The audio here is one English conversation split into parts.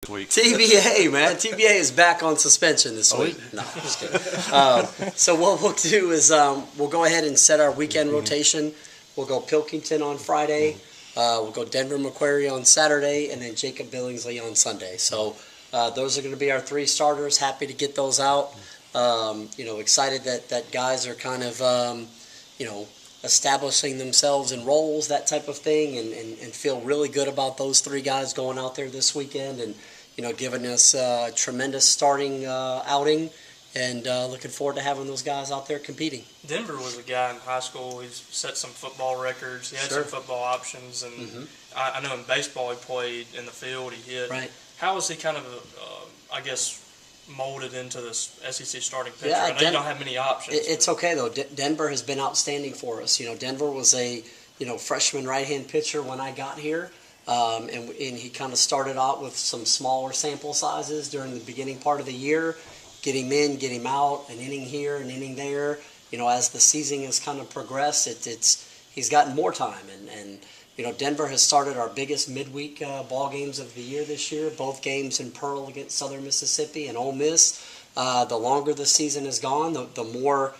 week. TBA, man. TBA is back on suspension this week. No, I'm just kidding. So what we'll do is we'll go ahead and set our weekend rotation. We'll go Pilkington on Friday. We'll go Denver Macquarie on Saturday, and then Jacob Billingsley on Sunday. So those are going to be our three starters. Happy to get those out. Excited that guys are kind of, establishing themselves in roles, that type of thing, and feel really good about those three guys going out there this weekend and, giving us a tremendous starting outing, and looking forward to having those guys out there competing. Denver was a guy in high school. He's set some football records. He had some football options, and I know in baseball he played in the field. He hit. Right. How was he kind of, molded into this SEC starting pitcher? I know you don't have many options. It's okay, though. Denver has been outstanding for us. Denver was a, freshman right-hand pitcher when I got here, and he kind of started out with some smaller sample sizes during the beginning part of the year. Get him in, get him out, an inning here, an inning there. As the season has kind of progressed, he's gotten more time, and Denver has started our biggest midweek ball games of the year this year, both games in Pearl against Southern Mississippi and Ole Miss. The longer the season has gone, the more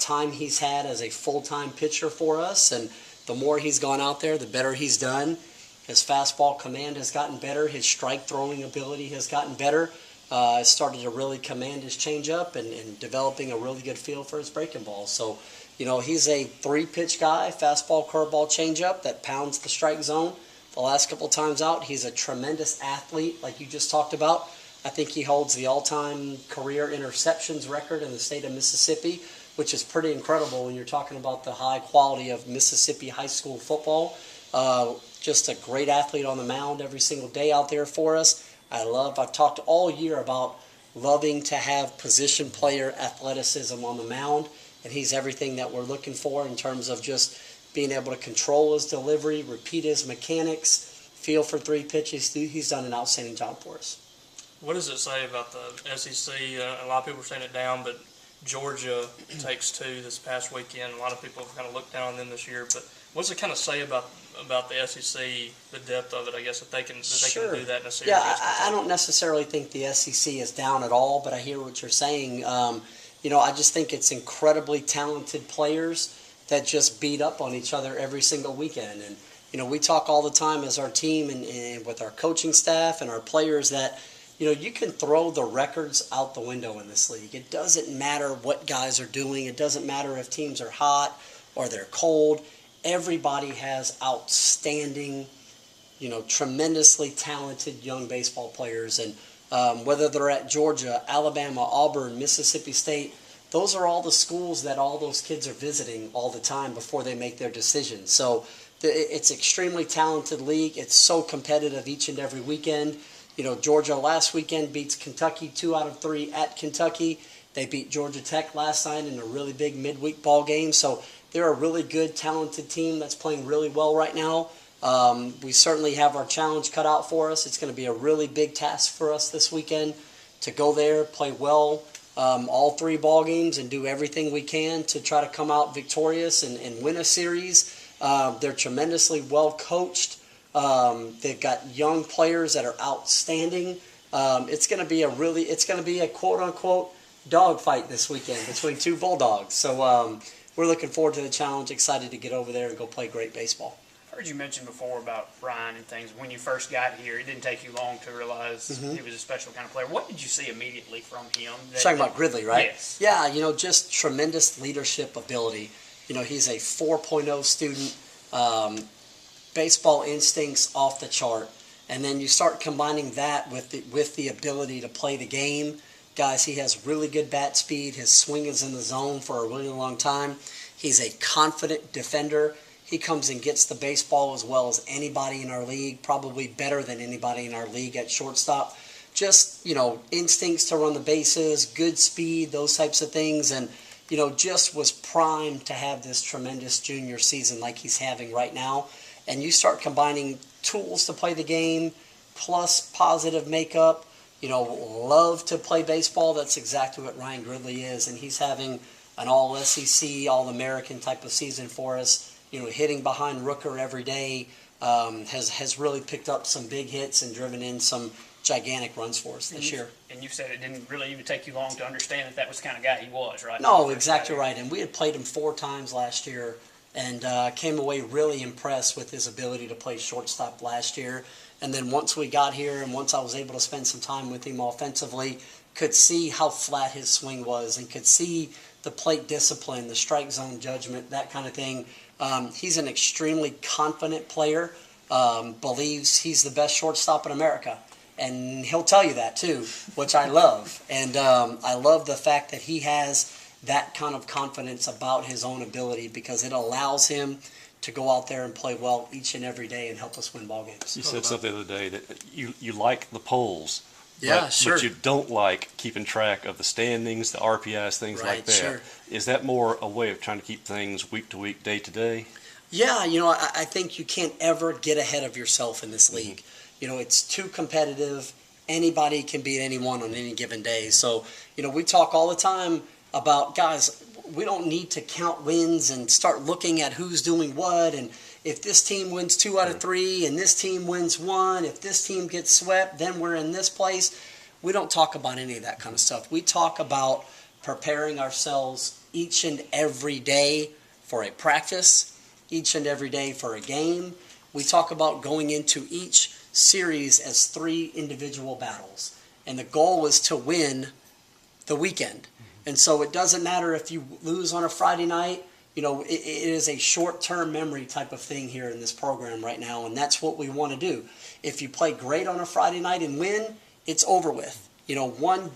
time he's had as a full-time pitcher for us, and the more he's gone out there, the better he's done. His fastball command has gotten better. His strike-throwing ability has gotten better. Started to really command his changeup and developing a really good feel for his breaking ball. So, he's a three-pitch guy, fastball, curveball, changeup that pounds the strike zone. The last couple times out, he's a tremendous athlete, like you just talked about. I think he holds the all-time career interceptions record in the state of Mississippi, which is pretty incredible when you're talking about the high quality of Mississippi high school football. Just a great athlete on the mound every single day out there for us. I've talked all year about loving to have position player athleticism on the mound, and he's everything that we're looking for in terms of just being able to control his delivery, repeat his mechanics, feel for three pitches. He's done an outstanding job for us. What does it say about the SEC? A lot of people are saying it down, but Georgia takes two this past weekend. A lot of people have kind of looked down on them this year, but what does it kind of say about the SEC, the depth of it, I guess, if they can do that in a series? Yeah, I don't necessarily think the SEC is down at all, but I hear what you're saying. I just think it's incredibly talented players that just beat up on each other every single weekend. And, we talk all the time as our team and with our coaching staff and our players that, you can throw the records out the window in this league. It doesn't matter what guys are doing. It doesn't matter if teams are hot or they're cold. Everybody has outstanding, tremendously talented young baseball players. And whether they're at Georgia, Alabama, Auburn, Mississippi State, those are all the schools that all those kids are visiting all the time before they make their decisions. So it's an extremely talented league. It's so competitive each and every weekend. Georgia last weekend beats Kentucky 2 out of 3 at Kentucky. They beat Georgia Tech last night in a really big midweek ball game. So they're a really good, talented team that's playing really well right now. We certainly have our challenge cut out for us. It's going to be a really big task for us this weekend to go there, play well all 3 ball games, and do everything we can to try to come out victorious and win a series. They're tremendously well coached. They've got young players that are outstanding. It's going to be a quote unquote dogfight this weekend between 2 Bulldogs. So we're looking forward to the challenge. Excited to get over there and go play great baseball. I heard you mention before about Ryan and things. When you first got here, it didn't take you long to realize he was a special kind of player. What did you see immediately from him? Talking about Gridley, right? Yes. Yeah, just tremendous leadership ability. He's a 4.0 student. Baseball instincts off the chart. And then you start combining that with the ability to play the game. Guys, he has really good bat speed. His swing is in the zone for a really long time. He's a confident defender. He comes and gets the baseball as well as anybody in our league, probably better than anybody in our league at shortstop. Just, instincts to run the bases, good speed, those types of things. And, just was primed to have this tremendous junior season like he's having right now. And you start combining tools to play the game plus positive makeup, love to play baseball. That's exactly what Ryan Gridley is. And he's having an all-SEC, all-American type of season for us. Hitting behind Rooker every day, has really picked up some big hits and driven in some gigantic runs for us this year. And you said it didn't really even take you long to understand that was the kind of guy he was, right? No, exactly right. And we had played him 4 times last year, and came away really impressed with his ability to play shortstop last year. And then once we got here and once I was able to spend some time with him offensively, could see how flat his swing was and could see the plate discipline, the strike zone judgment, that kind of thing. He's an extremely confident player, believes he's the best shortstop in America. And he'll tell you that too, which I love. And I love the fact that he has that kind of confidence about his own ability because it allows him to go out there and play well each and every day and help us win ball games. You said something the other day that you like the polls. Yeah, sure. But you don't like keeping track of the standings, the RPIs, things Right, like that. sure. Is that more a way of trying to keep things week to week, day to day? Yeah, I think you can't ever get ahead of yourself in this league. It's too competitive. Anybody can beat anyone on any given day. So, we talk all the time about, guys, we don't need to count wins and start looking at who's doing what. And if this team wins 2 out of 3 and this team wins 1, if this team gets swept, then we're in this place. We don't talk about any of that kind of stuff. We talk about preparing ourselves each and every day for a practice, each and every day for a game. We talk about going into each series as 3 individual battles. And the goal is to win the weekend. And so it doesn't matter if you lose on a Friday night. It is a short-term memory type of thing here in this program right now, and that's what we want to do. If you play great on a Friday night and win, it's over with. One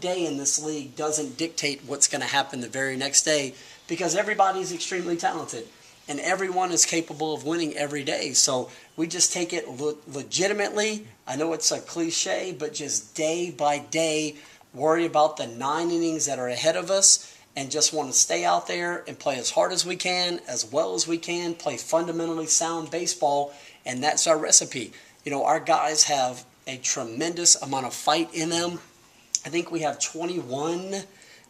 day in this league doesn't dictate what's going to happen the very next day because everybody's extremely talented. And everyone is capable of winning every day. So we just take it legitimately. I know it's a cliche, but just day by day, worry about the 9 innings that are ahead of us and just want to stay out there and play as hard as we can, as well as we can, play fundamentally sound baseball, and that's our recipe. Our guys have a tremendous amount of fight in them. I think we have 21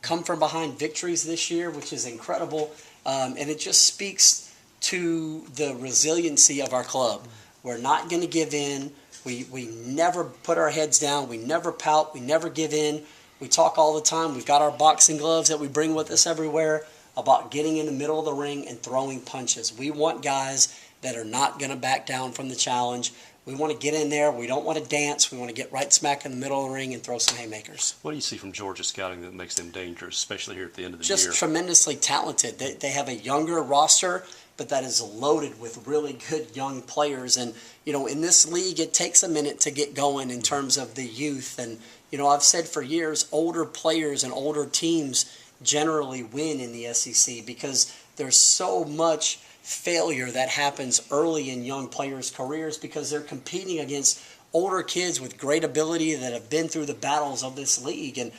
come from behind victories this year, which is incredible. And it just speaks to the resiliency of our club. We're not going to give in. We never put our heads down. We never pout. We never give in. We talk all the time. We've got our boxing gloves that we bring with us everywhere about getting in the middle of the ring and throwing punches. We want guys that are not going to back down from the challenge. We want to get in there. We don't want to dance. We want to get right smack in the middle of the ring and throw some haymakers. What do you see from Georgia scouting that makes them dangerous, especially here at the end of the Just year? tremendously talented. They have a younger roster, but that is loaded with really good young players. And, in this league, it takes a minute to get going in terms of the youth. And, I've said for years, older players and older teams generally win in the SEC because there's so much failure that happens early in young players' careers because they're competing against older kids with great ability that have been through the battles of this league. And,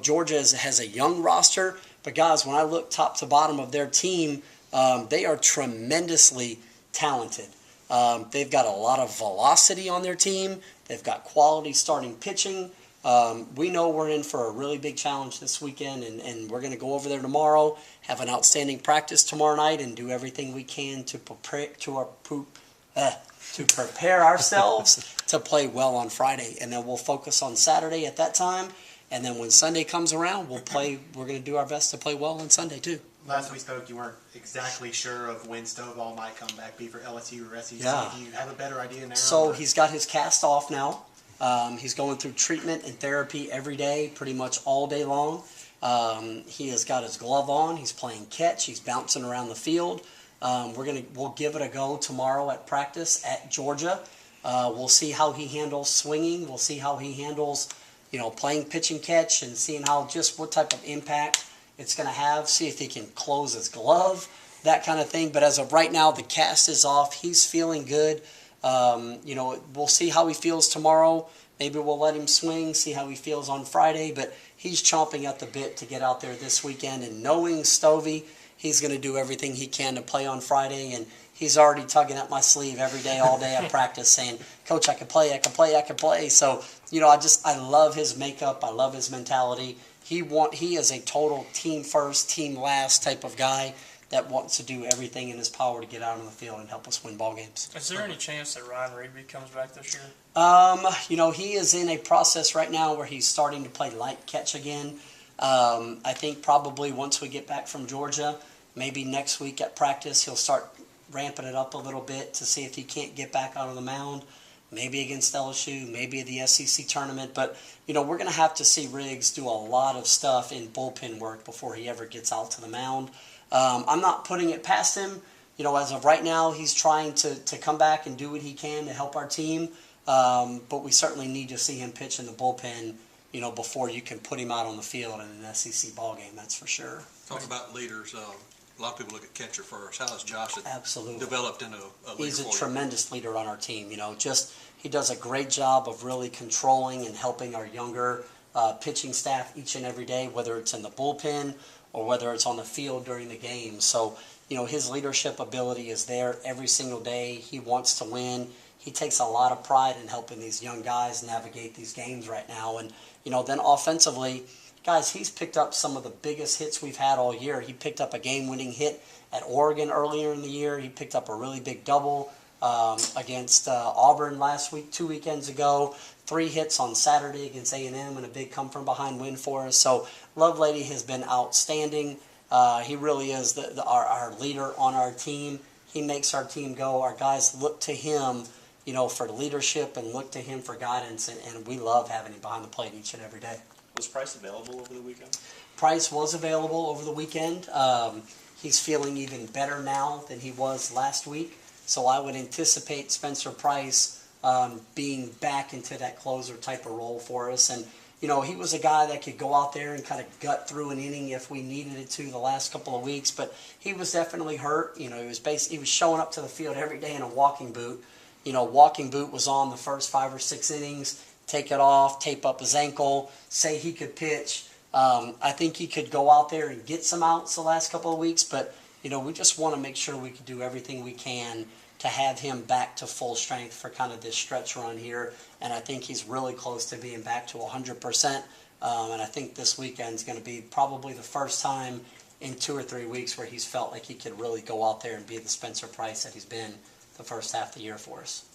Georgia has a young roster, but guys, when I look top to bottom of their team, they are tremendously talented. They've got a lot of velocity on their team. They've got quality starting pitching. We know we're in for a really big challenge this weekend, and we're going to go over there tomorrow, have an outstanding practice tomorrow night, and do everything we can to prepare ourselves to play well on Friday. And then we'll focus on Saturday at that time. And then when Sunday comes around, we're going to do our best to play well on Sunday too. Last we spoke, you weren't exactly sure of when Stovall might come back, be for LSU or SEC. Yeah. Do you have a better idea now? So he's got his cast off now. He's going through treatment and therapy every day, pretty much all day long. He has got his glove on. He's playing catch. He's bouncing around the field. We'll give it a go tomorrow at practice at Georgia. We'll see how he handles swinging. We'll see how he handles, playing pitch and catch, and seeing what type of impact it's going to have. See if he can close his glove, that kind of thing. But as of right now, the cast is off. He's feeling good. We'll see how he feels tomorrow. Maybe we'll let him swing, see how he feels on Friday. But he's chomping at the bit to get out there this weekend. And knowing Stovey, he's going to do everything he can to play on Friday. And he's already tugging at my sleeve every day, all day at practice, saying, "Coach, I can play, I can play, I can play." So, I love his makeup. I love his mentality. He is a total team first, team last type of guy. that wants to do everything in his power to get out on the field and help us win ball games. Is there any chance that Ryan Reedby comes back this year? He is in a process right now where he's starting to play light catch again. I think probably once we get back from Georgia, maybe next week at practice, he'll start ramping it up a little bit to see if he can't get back out on the mound. Maybe against LSU, maybe at the SEC tournament. But, we're going to have to see Riggs do a lot of stuff in bullpen work before he ever gets out to the mound. I'm not putting it past him. As of right now, he's trying to come back and do what he can to help our team. But we certainly need to see him pitch in the bullpen, before you can put him out on the field in an SEC ball game, that's for sure. Talk about leaders. A lot of people look at catcher first. How has Josh Absolutely developed into a leader? He's a for you? tremendous leader on our team. He does a great job of really controlling and helping our younger pitching staff each and every day, whether it's in the bullpen or whether it's on the field during the game. So, his leadership ability is there every single day. He wants to win. He takes a lot of pride in helping these young guys navigate these games right now. And, then offensively, guys, he's picked up some of the biggest hits we've had all year. He picked up a game-winning hit at Oregon earlier in the year. He picked up a really big double against Auburn last week, 2 weekends ago. 3 hits on Saturday against A&M and a big come-from-behind win for us. So Lovelady has been outstanding. He really is our leader on our team. He makes our team go. Our guys look to him, for leadership and look to him for guidance, and we love having him behind the plate each and every day. Was Price available over the weekend? Price was available over the weekend. He's feeling even better now than he was last week. So I would anticipate Spencer Price being back into that closer type of role for us. And, he was a guy that could go out there and kind of gut through an inning if we needed it to the last couple of weeks. But he was definitely hurt. He was showing up to the field every day in a walking boot. Walking boot was on the first 5 or 6 innings. Take it off, tape up his ankle, say he could pitch. I think he could go out there and get some outs the last couple of weeks, but we just want to make sure we can do everything we can to have him back to full strength for kind of this stretch run here. And I think he's really close to being back to 100%. And I think this weekend is going to be probably the first time in 2 or 3 weeks where he's felt like he could really go out there and be the Spencer Price that he's been the first half of the year for us.